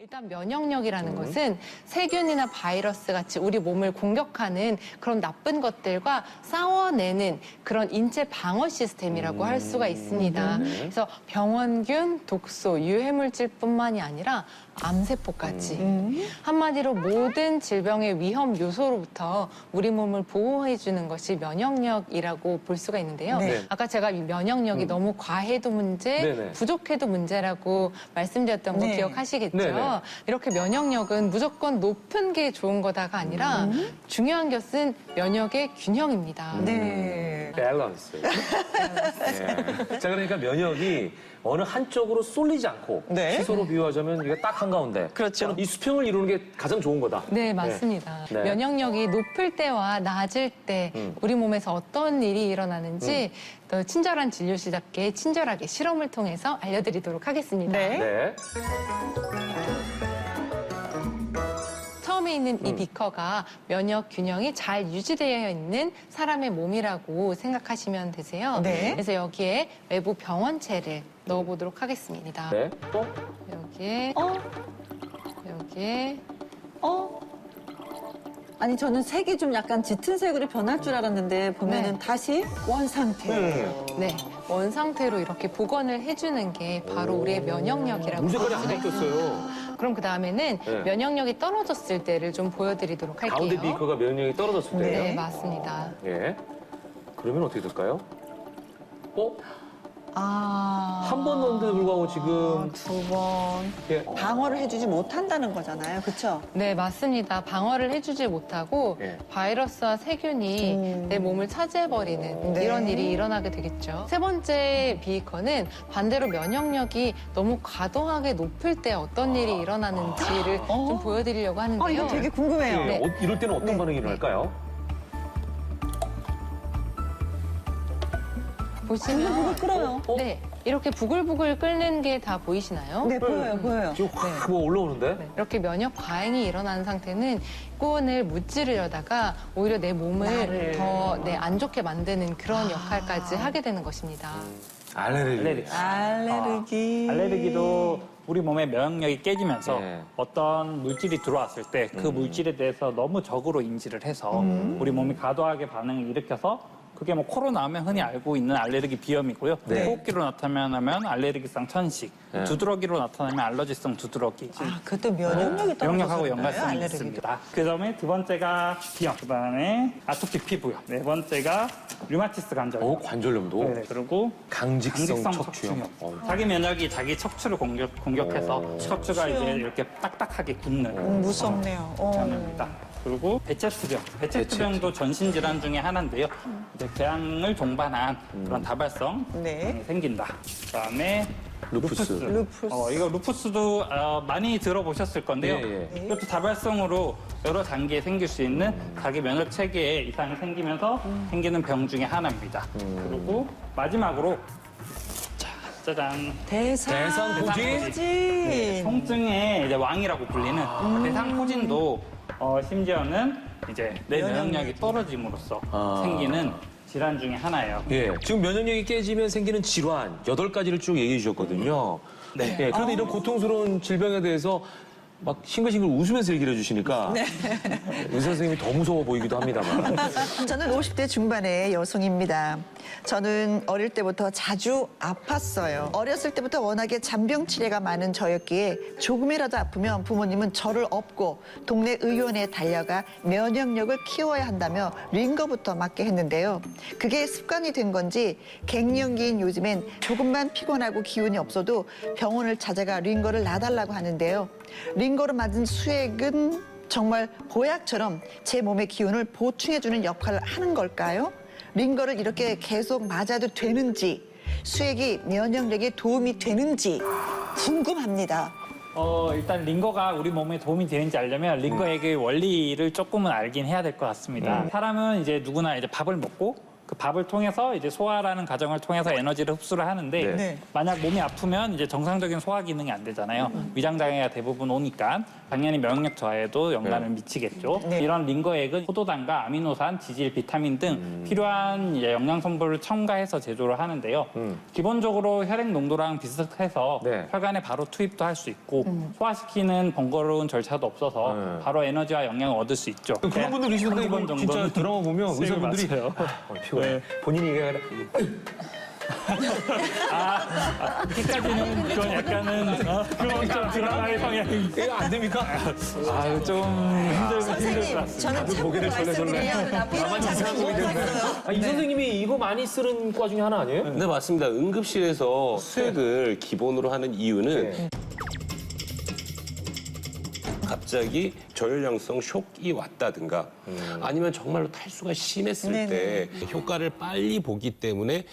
일단 면역력이라는 것은 세균이나 바이러스 같이 우리 몸을 공격하는 그런 나쁜 것들과 싸워내는 그런 인체 방어 시스템이라고 할 수가 있습니다. 그래서 병원균, 독소, 유해물질뿐만이 아니라 암세포까지 한마디로 모든 질병의 위험 요소로부터 우리 몸을 보호해주는 것이 면역력이라고 볼 수가 있는데요. 네. 아까 제가 이 면역력이 너무 과해도 문제, 네네. 부족해도 문제라고 말씀드렸던 거 네. 기억하시겠죠? 네네. 이렇게 면역력은 무조건 높은 게 좋은 거다가 아니라 중요한 것은 면역의 균형입니다. 네. 밸런스. 네. 자, 그러니까 면역이 어느 한쪽으로 쏠리지 않고 네. 시소로 비유하자면 이게 딱 한가운데. 그렇죠. 이 수평을 이루는 게 가장 좋은 거다. 네, 맞습니다. 네. 면역력이 높을 때와 낮을 때 우리 몸에서 어떤 일이 일어나는지 더 친절한 진료실답게 친절하게 실험을 통해서 알려드리도록 하겠습니다. 네. 네. 처음에 있는 이 비커가 면역 균형이 잘 유지되어 있는 사람의 몸이라고 생각하시면 되세요. 네. 그래서 여기에 외부 병원체를 넣어보도록 하겠습니다. 네. 또? 여기에, 여기에. 아니 저는 색이 좀 약간 짙은 색으로 변할 줄 알았는데 보면은 네. 다시 원 상태예요. 네, 원 상태로 이렇게 복원을 해주는 게 바로 우리의 면역력이라고 물색깔이 볼 안 수가 있습니다. 바뀌었어요. 그럼 그 다음에는 네. 면역력이 떨어졌을 때를 좀 보여드리도록 할게요. 가운데 비커가 면역력이 떨어졌을 때예요. 네, 맞습니다. 예. 그러면 어떻게 될까요? 아. 한 번 넣었는데도 불구하고 지금 두 번. 예. 방어를 해주지 못한다는 거잖아요. 그렇죠? 네, 맞습니다. 방어를 해주지 못하고 예. 바이러스와 세균이 내 몸을 차지해버리는 네. 이런 일이 일어나게 되겠죠. 세 번째 비커는 반대로 면역력이 너무 과도하게 높을 때 어떤 일이 일어나는지를 좀 보여드리려고 하는데요. 아, 이거 되게 궁금해요. 예. 네. 이럴 때는 어떤 네. 반응이 일어날까요? 보시면 끓어요. 네, 이렇게 부글부글 끓는 게 다 보이시나요? 네, 보여요, 보여요. 지금 확 뭐 올라오는데? 네, 이렇게 면역 과잉이 일어나는 상태는 꾼을 무찌르려다가 오히려 내 몸을 나를. 더 안 좋게 만드는 그런 역할까지 하게 되는 것입니다. 알레르기. 알레르기. 알레르기도 우리 몸의 면역력이 깨지면서 네. 어떤 물질이 들어왔을 때 그 물질에 대해서 너무 적으로 인지를 해서 우리 몸이 과도하게 반응을 일으켜서 그게 뭐 코로나 하면 흔히 알고 있는 알레르기 비염이고요. 네. 호흡기로 나타나면 알레르기성 천식, 네. 두드러기로 나타나면 알러지성 두드러기. 아, 그것도 면역력이 떨어져서 면역하고 그런가요? 연관성이 알레르기도. 있습니다. 그 다음에 두 번째가 비염, 그 다음에 아토피 피부염, 네 번째가 류마티스 관절염. 관절염도. 네, 그리고 강직성 강직성 척추염. 척추염. 자기 면역이 자기 척추를 공격해서 척추가 이제 이렇게 딱딱하게 굳는 무섭네요. 병입니다. 그리고 베체트병. 베체트병도 전신 질환 중에 하나인데요. 이제 궤양을 동반한 그런 다발성 네. 병이 생긴다. 그다음에 루푸스. 루푸스. 이거 루푸스도 많이 들어보셨을 건데요. 예, 예. 이것도 다발성으로 여러 단계에 생길 수 있는 자기 면역 체계에 이상이 생기면서 생기는 병 중에 하나입니다. 그리고 마지막으로 자, 짜잔. 대상포진? 네, 통증의 이제 왕이라고 불리는 대상포진도 심지어는 이제 내 면역력이 떨어짐으로써 생기는 질환 중에 하나예요. 예. 지금 면역력이 깨지면 생기는 질환 8가지를 쭉 얘기해 주셨거든요. 네. 예. 그런데 이런 고통스러운 질병에 대해서 막 싱글싱글 웃으면서 얘기를 해주시니까 의사 선생님이 더 무서워 보이기도 합니다만. 저는 50대 중반의 여성입니다. 저는 어릴 때부터 자주 아팠어요. 어렸을 때부터 워낙에 잔병 치레가 많은 저였기에 조금이라도 아프면 부모님은 저를 업고 동네 의원에 달려가 면역력을 키워야 한다며 링거부터 맞게 했는데요. 그게 습관이 된 건지 갱년기인 요즘엔 조금만 피곤하고 기운이 없어도 병원을 찾아가 링거를 놔달라고 하는데요. 링거로 맞은 수액은 정말 보약처럼 제 몸의 기운을 보충해주는 역할을 하는 걸까요? 링거를 이렇게 계속 맞아도 되는지, 수액이 면역력에 도움이 되는지 궁금합니다. 일단 링거가 우리 몸에 도움이 되는지 알려면 링거의 원리를 조금은 알긴 해야 될 것 같습니다. 사람은 이제 누구나 이제 밥을 먹고 그 밥을 통해서 이제 소화라는 과정을 통해서 에너지를 흡수를 하는데 네. 만약 몸이 아프면 이제 정상적인 소화 기능이 안 되잖아요. 위장 장애가 대부분 오니까 당연히 면역력 저하에도 영향을 미치겠죠. 이런 링거액은 포도당과 아미노산, 지질, 비타민 등 필요한 이제 영양성분을 첨가해서 제조를 하는데요. 기본적으로 혈액 농도랑 비슷해서 네. 혈관에 바로 투입도 할 수 있고 소화시키는 번거로운 절차도 없어서 바로 에너지와 영양을 얻을 수 있죠. 그런 분들 계시는데 이거 진짜 드라마 보면 의사분들이 맞아요. 피곤해. 본인이 얘기하라. 여기까지는 그건 약간은 그건 좀 드라마의 성향이 이거 안 됩니까? 좀 힘들 것 선생님, 같습니다. 저는 참고로 고개를 말씀드리면 이런 장면 못 봤어요. 이 선생님이 이거 많이 쓰는 과 중에 하나 아니에요? 네, 맞습니다. 응급실에서 수액을 기본으로 하는 이유는 갑자기 저혈량성 쇼크가 왔다든가 아니면 정말로 탈수가 심했을 때 효과를 빨리 보기 때문에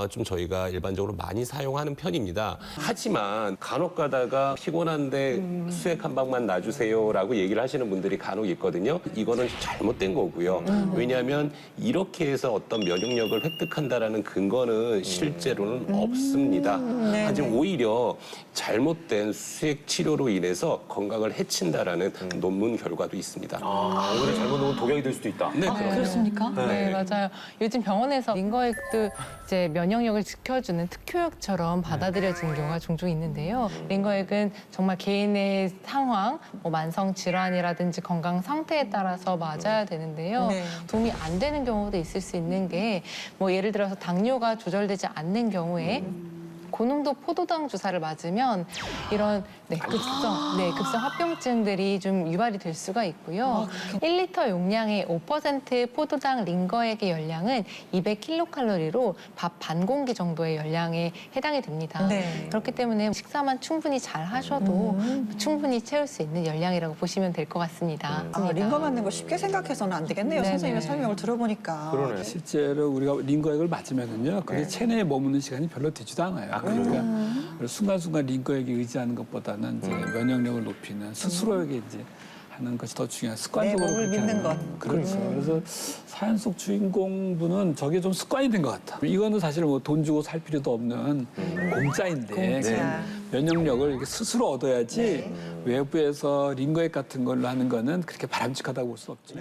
좀 저희가 일반적으로 많이 사용하는 편입니다. 하지만 간혹 가다가 피곤한데 수액 한 방만 놔주세요라고 얘기를 하시는 분들이 간혹 있거든요. 이거는 잘못된 거고요. 왜냐하면 이렇게 해서 어떤 면역력을 획득한다라는 근거는 실제로는 없습니다. 하지만 오히려 잘못된 수액 치료로 인해서 건강을 해친다라는 논문 결과도 있습니다. 오늘 잘못 놓으면 독약이 될 수도 있다. 네, 그럼요. 그렇습니까? 네, 맞아요. 요즘 병원에서 링거액도 이제 면역력을 지켜주는 특효약처럼 받아들여지는 경우가 종종 있는데요. 링거액은 정말 개인의 상황, 뭐 만성 질환이라든지 건강 상태에 따라서 맞아야 되는데요. 네. 도움이 안 되는 경우도 있을 수 있는 게 뭐 예를 들어서 당뇨가 조절되지 않는 경우에 고농도 포도당 주사를 맞으면 이런 급성 합병증들이 좀 유발이 될 수가 있고요. 1리터 용량의 5% 포도당 링거액의 열량은 200kcal로 밥 반 공기 정도의 열량에 해당이 됩니다. 네. 그렇기 때문에 식사만 충분히 잘 하셔도 충분히 채울 수 있는 열량이라고 보시면 될 것 같습니다. 링거 맞는 거 쉽게 생각해서는 안 되겠네요. 네네. 선생님의 설명을 들어보니까. 그러네. 실제로 우리가 링거액을 맞으면은요, 그게 체내에 머무는 시간이 별로 되지도 않아요. 그러니까 순간순간 링거액에 의지하는 것보다는 이제 면역력을 높이는 스스로에게 이제 하는 것이 더 중요한 습관적으로 내 몸을 그렇게 믿는 하는 그렇죠. 그래서 사연 속 주인공분은 저게 좀 습관이 된 것 같아. 이거는 사실 뭐 돈 주고 살 필요도 없는 공짜인데 면역력을 이렇게 스스로 얻어야지 외부에서 링거액 같은 걸로 하는 거는 그렇게 바람직하다고 볼 수 없죠.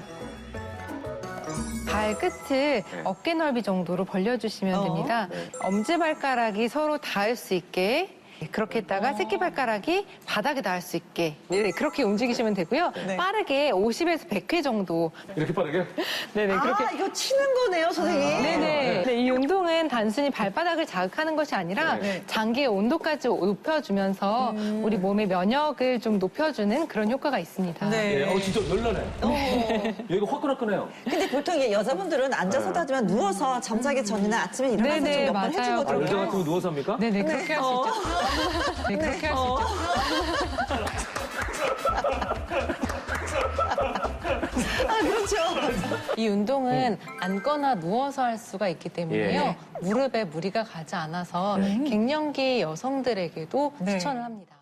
발끝을 어깨 넓이 정도로 벌려주시면 됩니다. 엄지발가락이 서로 닿을 수 있게 그렇게 했다가 새끼발가락이 바닥에 닿을 수 있게 그렇게 움직이시면 되고요. 빠르게 50에서 100회 정도. 이렇게 빠르게? 네네, 그렇게. 이거 치는 거네요, 선생님. 네네. 네, 이 운동은 단순히 발바닥을 자극하는 것이 아니라 장기의 온도까지 높여주면서 우리 몸의 면역을 좀 높여주는 그런 효과가 있습니다. 네. 진짜 열나네. 여기가 화끈화끈해요. 근데 보통 이게 여자분들은 앉아서도 하지만 누워서 잠자기 전이나 아침에 일어나서 좀 네네, 몇 번 맞아요. 여자 해주거든요. 같으면 누워서 합니까? 네네, 그렇게 할 수 있죠. 네, 그렇게 할 수 있죠. 그렇죠. 이 운동은 앉거나 누워서 할 수가 있기 때문에요. 예. 무릎에 무리가 가지 않아서 갱년기 여성들에게도 추천을 합니다.